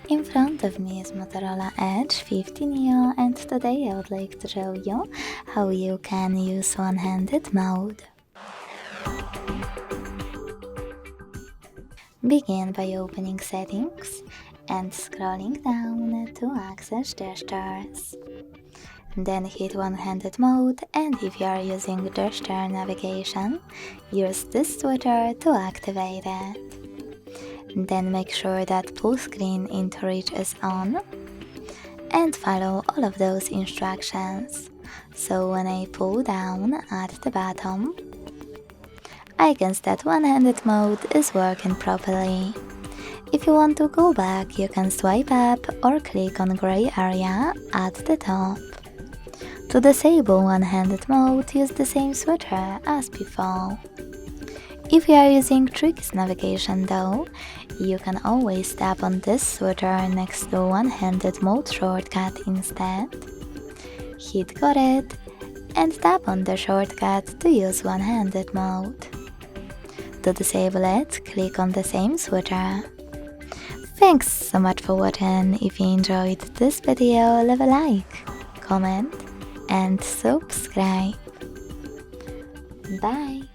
In front of me is Motorola Edge 50 Neo, and today I would like to show you how you can use one-handed mode. Begin by opening Settings and scrolling down to access gestures. Then hit one-handed mode, and if you are using gesture navigation, use this switcher to activate it. Then make sure that pull screen into reach is on and follow all of those instructions. So when I pull down at the bottom, I guess that one-handed mode is working properly. If you want to go back, you can swipe up or click on gray area at the top. To disable one-handed mode, use the same switcher as before. If you are using Tricks navigation though, you can always tap on this switcher next to one-handed mode shortcut instead. Hit Got It and tap on the shortcut to use one-handed mode. To disable it, click on the same switcher. Thanks so much for watching. If you enjoyed this video, leave a like, comment and subscribe. Bye!